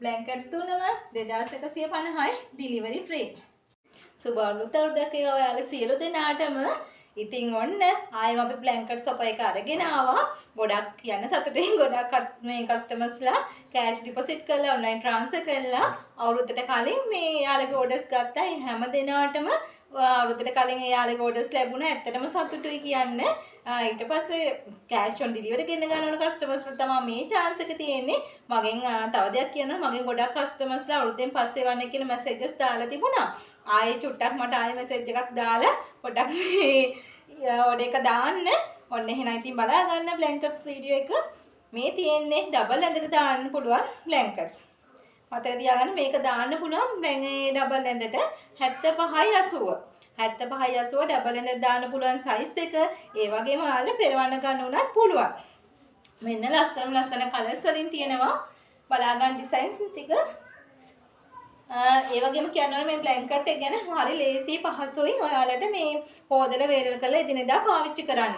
Blanket තුනම 2150යි delivery free. සුබ අලුත් අවුරුද්දක් වේවා ඔයාලා සියලු දෙනාටම. ඉතින් ඔන්න ආයෙම අපි බ්ලැන්කට් සොප එක අරගෙන ආවා. ගොඩක් කියන්න සතුටින් ගොඩක් මේ කස්ටමර්ස්ලා කෑෂ් ඩිපොසිට් කරලා ඔන්ලයින් ට්‍රාන්ස්ෆර් කරලා අවුරුද්දට කලින් මේ යාළුවගේ ඕඩර්ස් ගත්තා. ඒ හැම දිනාටම අවුරුද්දට කලින් ඒ යාළුවගේ ඕඩර්ස් ලැබුණා. ඇත්තටම සතුටුයි කියන්න. ඊට පස්සේ කෑෂ් ඔන් ඩිලිවරි ගෙන්න ගන්න ඕන කස්ටමර්ස්ලා තමයි මේ chance එක තියෙන්නේ. මගෙන් තව දෙයක් කියනවා. මගෙන් ගොඩක් කස්ටමර්ස්ලා අවුරුද්දෙන් පස්සේ වන්නේ කියලා මැසේජස් දාලා තිබුණා. ආයේ චුට්ටක් මට ආයේ මැසේජ් එකක් දාලා පොඩ්ඩක් මේ ඕඩර් එක දාන්න. ඔන්න එහෙනම් ඉතින් බලා ගන්න බ්ලැන්කට්ස් වීඩියෝ එක. මේ තියෙන්නේ ඩබල් ඇඳට දාන්න පුළුවන් බ්ලැන්කට්ස්. මතක තියාගන්න මේක දාන්න පුළුවන් දැන් ඒ ඩබල් ඇඳට 75යි 80. 75යි 80 ඩබල් ඇඳට දාන්න පුළුවන් සයිස් එක. ඒ වගේම ඔයාලා පෙරවන්න ගන්න උනත් පුළුවන්. මෙන්න ලස්සන කලර්ස් වලින් තියෙනවා. බලා ගන්න ඩිසයින්ස් ටික. ඒ වගේම කියනවා මේ බ්ලැන්කට් එක ගැන හරි ලේසි පහසුයි ඔයාලට මේ හොදලා වේරල් කරලා එදිනෙදා පාවිච්චි කරන්න.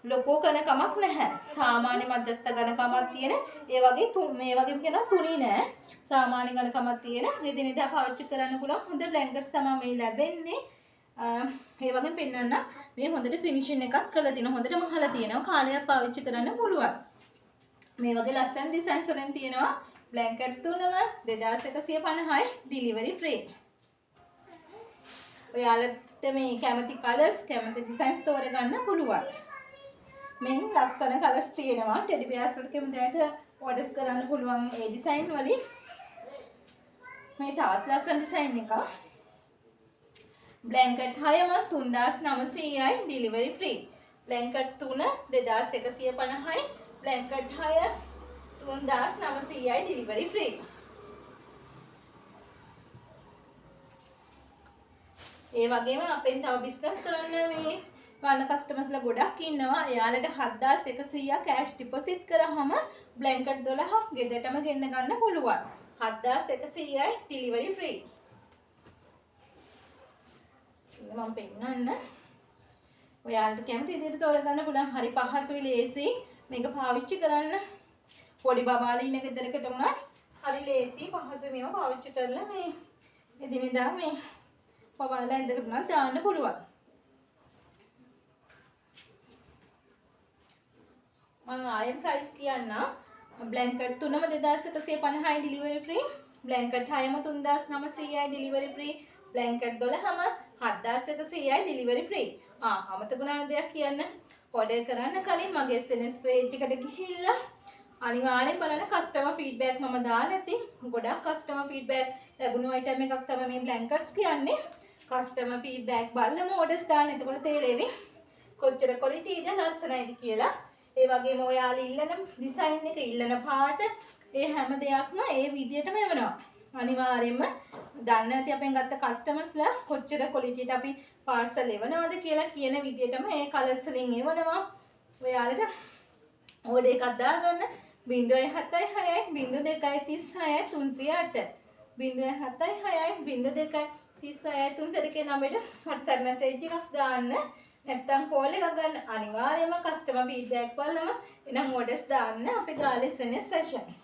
ලොකු කනකමක් නැහැ. සාමාන්‍ය මධ්‍යස්ථ ගණකමක් තියෙන. ඒ වගේ මේ වගේම කියනවා තුනී නෑ. සාමාන්‍ය ගණකමක් තියෙන. එදිනෙදා පාවිච්චි කරන්න පුළුවන් හොඳ බ්ලැන්කට්ස් තමයි මේ ලැබෙන්නේ. ඒ වගේම පෙන්නන්න මේ හොඳට ෆිනිෂින් එකක් කරලා තියෙනවා. හොඳට මහලා තියෙනවා. කාලයක් පාවිච්චි කරන්න පුළුවන්. මේ වගේ ලස්සන ඩිසයින්ස් වලින් තියෙනවා. බ්ලැන්කට් තුනම 2150යි ඩිලිවරි ෆ්‍රී. ඔයාලට මේ කැමති කලර්ස් කැමති ඩිසයින්ස් තෝරගන්න පුළුවන්. මෙන්න ලස්සන කලර්ස් තියෙනවා. ටෙඩි බියර්ස් වලට කැමතිවට ඕඩර්ස් කරන්න පුළුවන් ඒ ඩිසයින් වලින්. මේ තවත් ලස්සන ඩිසයින් එකක්. බ්ලැන්කට් 6ම 3900යි ඩිලිවරි ෆ්‍රී. බ්ලැන්කට් 3 2150යි. බ්ලැන්කට් 6 3900යි ඩිලිවරි ෆ්‍රී. ඒ වගේම අපෙන් තව බිස්නස් කරන්න මේ ගන්න කස්ටමර්ස්ලා ගොඩක් ඉන්නවා. එයාලට 7100ක් කෑෂ් ඩිපොසිට් කරාම බ්ලැන්කට් 12ක් ගෙදරටම ගෙන්න ගන්න පුළුවන්. 7100යි ඩිලිවරි ෆ්‍රී. මම පෙන්නන්න. ඔයාලට කැමති විදිහට තෝරගන්න පුළුවන්. හරි පහසුයි ලේසි. මේක පාවිච්චි කරන්න. පොඩි බබාලා ඉන්න ගෙදරකට උනත් හරි ලේසි පහසු මේවා පාවිච්චි කරලා මේ එදිනෙදා මේ බබාලා ඇඳකට උනත් දාන්න පුළුවන්. මම ආයෙත් ප්‍රයිස් කියන්න. බ්ලැන්කට් තුනම 2150යි ඩිලිවරි ෆ්‍රී. බ්ලැන්කට් 6ම 3900යි ඩිලිවරි ෆ්‍රී. බ්ලැන්කට් 12ම 7100යි ඩිලිවරි ෆ්‍රී. අමතකුණා දෙයක් කියන්න. ඕඩර් කරන්න කලින් මගේ SNS page එකට ගිහිල්ලා අනිවාර්යෙන් බලන්න කස්ටමර් ෆීඩ්බැක් මම දාලා ඇති. ගොඩක් කස්ටමර් ෆීඩ්බැක් ලැබුණු අයිටම් එකක් තමයි මේ බ්ලැන්කට්ස් කියන්නේ. කස්ටමර් ෆීඩ්බැක් බලලම ඕඩර්ස් දාන්න. එතකොට තේරෙවි කොච්චර ක්වොලිටිද ලස්සනයිද කියලා. ඒ වගේම ඔයාලා ඉල්ලන ඩිසයින් එක ඉල්ලන පාට ඒ හැම දෙයක්ම ඒ විදියටම එවනවා. අනිවාර්යෙන්ම දන්නේ නැති අපෙන් ගත්ත කස්ටමර්ස්ලා කොච්චර ක්වොලිටියට අපි පාර්සල් එවනවද කියලා කියන විදියටම ඒ කලර්ස් වලින් එවනවා. ඔයාලට ඕඩර් එකක් දාගන්න 076යි 0236යි 308 076යි 0236යි 308 කියන නම්බරට WhatsApp message එකක් දාන්න. නැත්තම් කෝල් එකක් ගන්න. අනිවාර්යයෙන්ම කස්ටමර් ෆීඩ්බැක් බලලම එනම් ඕඩර්ස් දාන්න. අපි ගාලේ SNS ෆැෂන්